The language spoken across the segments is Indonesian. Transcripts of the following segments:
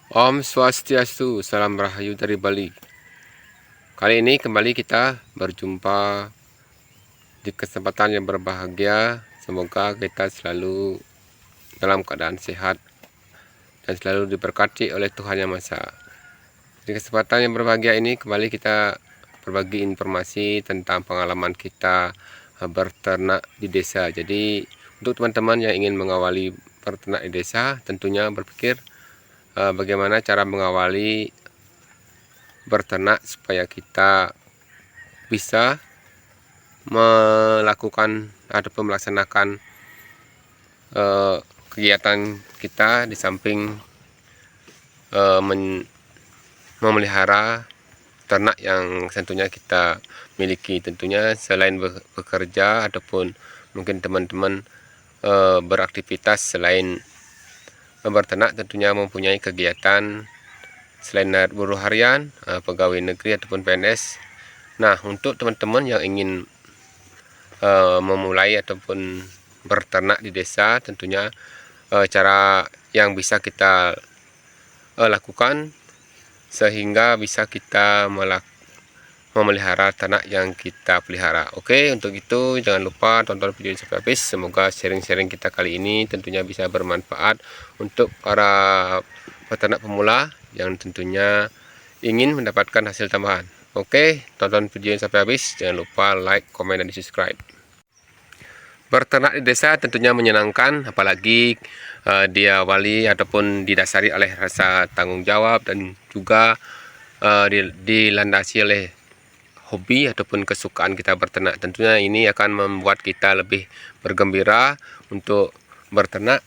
Om Swastiastu, salam rahayu dari Bali. Kali ini kembali kita berjumpa di kesempatan yang berbahagia. Semoga kita selalu dalam keadaan sehat dan selalu diberkati oleh Tuhan Yang Maha Esa. Di kesempatan yang berbahagia ini kembali kita berbagi informasi tentang pengalaman kita berternak di desa. Jadi untuk teman-teman yang ingin mengawali berternak di desa, tentunya berpikir bagaimana cara mengawali berternak supaya kita bisa melakukan ataupun melaksanakan kegiatan kita di samping memelihara ternak yang tentunya kita miliki. Tentunya selain bekerja ataupun mungkin teman-teman beraktivitas selain berternak, tentunya mempunyai kegiatan selain buruh harian, pegawai negeri ataupun PNS. Nah, untuk teman-teman yang ingin memulai ataupun berternak di desa, tentunya cara yang bisa kita lakukan sehingga bisa kita memelihara ternak yang kita pelihara. Oke, untuk itu jangan lupa tonton video ini sampai habis. Semoga sharing-sharing kita kali ini tentunya bisa bermanfaat untuk para peternak pemula yang tentunya ingin mendapatkan hasil tambahan. Oke, tonton video ini sampai habis. Jangan lupa like, komen, dan subscribe. Berternak di desa tentunya menyenangkan, apalagi diawali ataupun didasari oleh rasa tanggung jawab dan juga dilandasi oleh hobi ataupun kesukaan kita berternak. Tentunya ini akan membuat kita lebih bergembira untuk berternak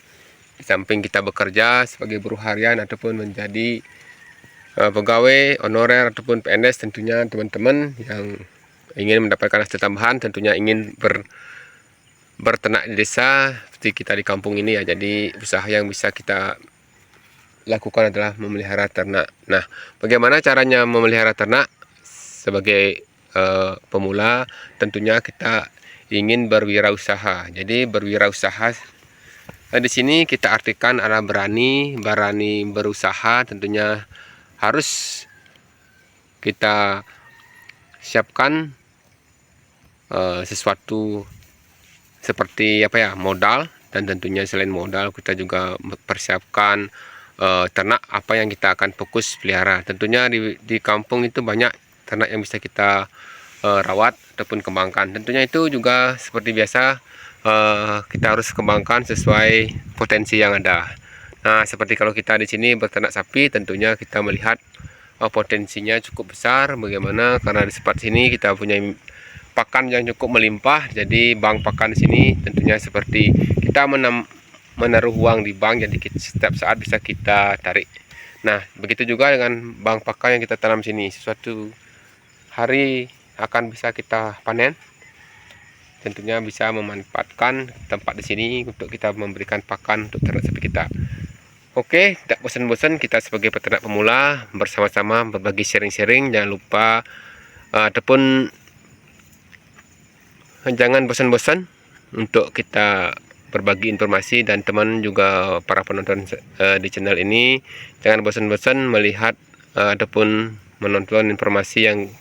di samping kita bekerja sebagai buruh harian ataupun menjadi pegawai honorer ataupun PNS. Tentunya teman-teman yang ingin mendapatkan hasil tambahan, tentunya ingin berternak di desa seperti kita di kampung ini ya. Jadi usaha yang bisa kita lakukan adalah memelihara ternak. Nah, bagaimana caranya memelihara ternak? Sebagai pemula, tentunya kita ingin berwirausaha. Jadi berwirausaha di sini kita artikan adalah berani berusaha. Tentunya harus kita siapkan sesuatu seperti modal, dan tentunya selain modal kita juga persiapkan ternak apa yang kita akan fokus pelihara. Tentunya di kampung itu banyak ternak yang bisa kita rawat ataupun kembangkan. Tentunya itu juga seperti biasa, kita harus kembangkan sesuai potensi yang ada. Nah, seperti kalau kita di sini berternak sapi, tentunya kita melihat potensinya cukup besar. Bagaimana? Karena di tempat sini kita punya pakan yang cukup melimpah. Jadi bank pakan di sini tentunya seperti kita menaruh uang di bank, jadi setiap saat bisa kita tarik. Nah, begitu juga dengan bank pakan yang kita tanam sini, sesuatu hari akan bisa kita panen. Tentunya bisa memanfaatkan tempat di sini untuk kita memberikan pakan untuk ternak sapi kita. Oke, tidak bosan-bosan kita sebagai peternak pemula bersama-sama berbagi sharing-sharing. Jangan lupa ataupun jangan bosan-bosan untuk kita berbagi informasi, dan teman juga para penonton di channel ini jangan bosan-bosan melihat ataupun menonton informasi yang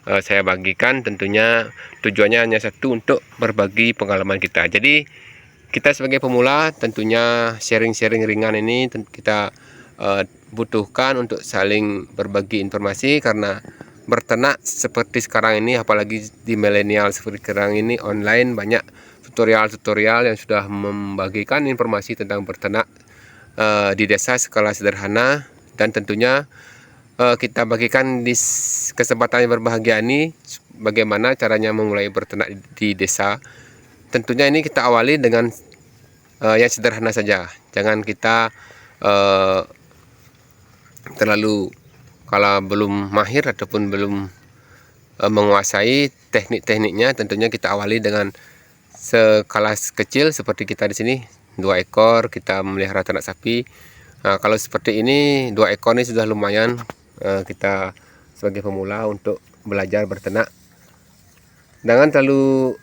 saya bagikan. Tentunya tujuannya hanya satu, untuk berbagi pengalaman kita. Jadi kita sebagai pemula tentunya sharing-sharing ringan ini kita butuhkan untuk saling berbagi informasi, karena berternak seperti sekarang ini, apalagi di milenial seperti sekarang ini, online banyak tutorial-tutorial yang sudah membagikan informasi tentang berternak di desa skala sederhana. Dan tentunya kita bagikan di kesempatan yang berbahagia ini bagaimana caranya memulai berternak di desa. Tentunya ini kita awali dengan yang sederhana saja. Jangan kita terlalu, kalau belum mahir ataupun belum menguasai teknik-tekniknya, tentunya kita awali dengan skala kecil seperti kita di sini 2 ekor kita memelihara ternak sapi. Nah, kalau seperti ini 2 ekor ini sudah lumayan kita sebagai pemula untuk belajar berternak. Jangan terlalu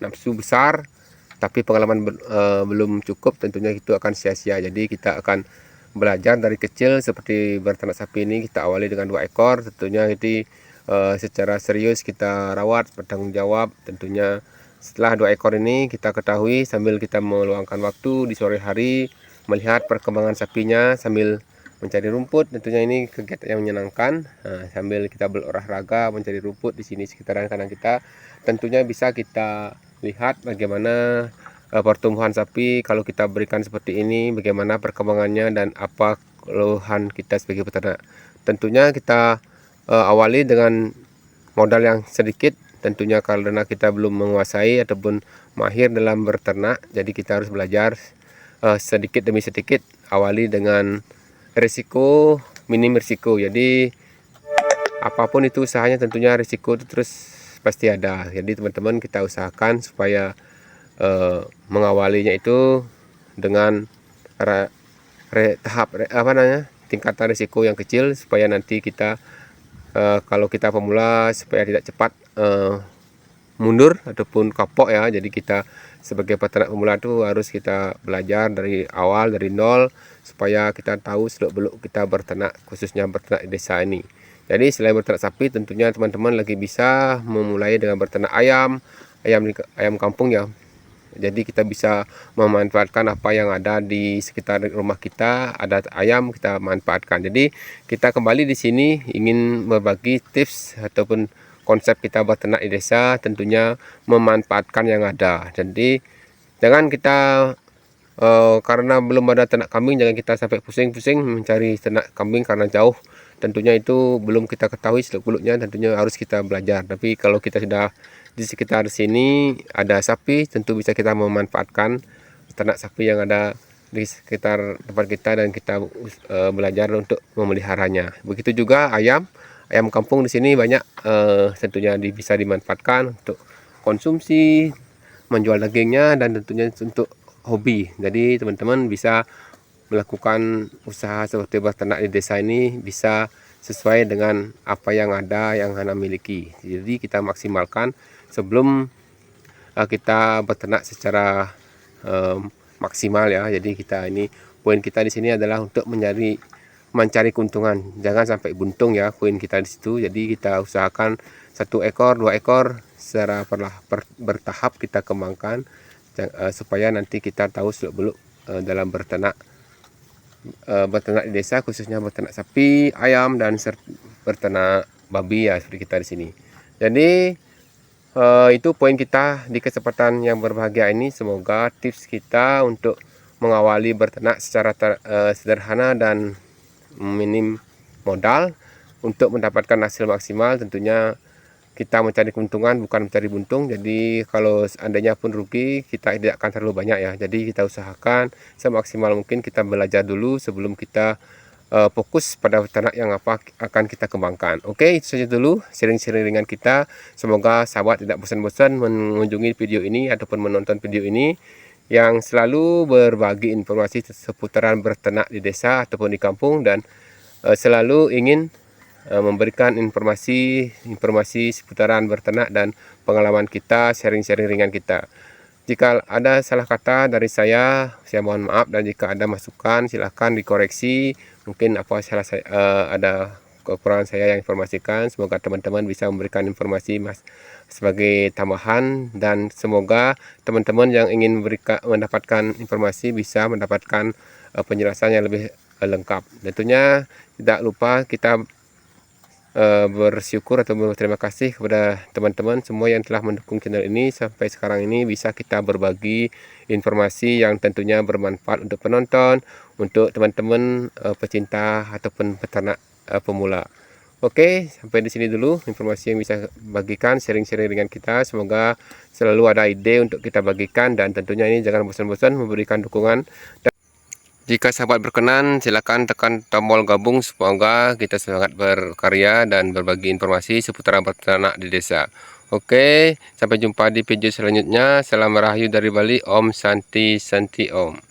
nafsu besar tapi pengalaman belum cukup, tentunya itu akan sia-sia. Jadi kita akan belajar dari kecil seperti berternak sapi ini. Kita awali dengan 2 ekor, tentunya jadi secara serius kita rawat, bertanggung jawab. Tentunya setelah 2 ekor ini kita ketahui, sambil kita meluangkan waktu di sore hari melihat perkembangan sapinya sambil mencari rumput. Tentunya ini kegiatan yang menyenangkan. Sambil kita berolahraga mencari rumput di sini sekitaran kandang kita, tentunya bisa kita lihat bagaimana pertumbuhan sapi kalau kita berikan seperti ini, bagaimana perkembangannya dan apa keluhan kita sebagai peternak. Tentunya kita awali dengan modal yang sedikit, tentunya karena kita belum menguasai ataupun mahir dalam berternak, jadi kita harus belajar sedikit demi sedikit. Awali dengan risiko, minim risiko. Jadi apapun itu usahanya, tentunya risiko itu terus pasti ada. Jadi teman-teman, kita usahakan supaya mengawalinya itu dengan tingkatan risiko yang kecil, supaya nanti kita kalau kita pemula supaya tidak cepat mundur ataupun kapok ya. Jadi kita sebagai peternak pemula itu harus kita belajar dari awal, dari nol, supaya kita tahu seluk-beluk kita berternak, khususnya berternak di desa ini. Jadi selain berternak sapi, tentunya teman-teman lagi bisa memulai dengan berternak ayam kampung ya. Jadi kita bisa memanfaatkan apa yang ada di sekitar rumah kita, ada ayam kita manfaatkan. Jadi kita kembali di sini ingin berbagi tips ataupun konsep kita berternak di desa, tentunya memanfaatkan yang ada. Jadi jangan kita karena belum ada ternak kambing, jangan kita sampai pusing-pusing mencari ternak kambing karena jauh. Tentunya itu belum kita ketahui seluk-beluknya, tentunya harus kita belajar. Tapi kalau kita sudah di sekitar sini ada sapi, tentu bisa kita memanfaatkan ternak sapi yang ada di sekitar tempat kita dan kita belajar untuk memeliharanya. Begitu juga ayam kampung di sini banyak, tentunya bisa dimanfaatkan untuk konsumsi, menjual dagingnya, dan tentunya untuk hobi. Jadi teman-teman bisa melakukan usaha seperti berternak di desa ini bisa sesuai dengan apa yang ada yang Anda miliki. Jadi kita maksimalkan sebelum kita berternak secara maksimal ya. Jadi poin kita di sini adalah untuk mencari keuntungan, jangan sampai buntung ya poin kita di situ. Jadi kita usahakan 1 ekor 2 ekor secara bertahap kita kembangkan, supaya nanti kita tahu seluk-beluk dalam berternak di desa, khususnya berternak sapi, ayam, dan berternak babi ya, seperti kita di sini. Jadi itu poin kita di kesempatan yang berbahagia ini. Semoga tips kita untuk mengawali berternak secara sederhana dan minim modal untuk mendapatkan hasil maksimal. Tentunya kita mencari keuntungan, bukan mencari buntung. Jadi kalau seandainya pun rugi, kita tidak akan terlalu banyak ya. Jadi kita usahakan semaksimal mungkin kita belajar dulu sebelum kita fokus pada ternak yang akan kita kembangkan. Oke, itu saja dulu sharing-sharing dengan kita. Semoga sahabat tidak bosan-bosan mengunjungi video ini ataupun menonton video ini, yang selalu berbagi informasi seputaran berternak di desa ataupun di kampung, dan selalu ingin memberikan informasi seputaran berternak dan pengalaman kita, sharing-sharing ringan kita. Jika ada salah kata dari saya mohon maaf, dan jika ada masukan silahkan dikoreksi. Mungkin ada kekurangan saya yang informasikan. Semoga teman-teman bisa memberikan informasi sebagai tambahan, dan semoga teman-teman yang ingin mendapatkan informasi bisa mendapatkan penjelasan yang lebih lengkap. Tentunya tidak lupa kita bersyukur atau berterima kasih kepada teman-teman semua yang telah mendukung channel ini sampai sekarang ini. Bisa kita berbagi informasi yang tentunya bermanfaat untuk penonton, untuk teman-teman pecinta ataupun peternak pemula. Oke, sampai di sini dulu informasi yang bisa bagikan, sharing-sharing dengan kita. Semoga selalu ada ide untuk kita bagikan, dan tentunya ini jangan bosan-bosan memberikan dukungan. Jika sahabat berkenan, silakan tekan tombol gabung. Semoga kita semangat berkarya dan berbagi informasi seputar peternak di desa. Oke, sampai jumpa di video selanjutnya. Salam rahayu dari Bali. Om Santi Santi Om.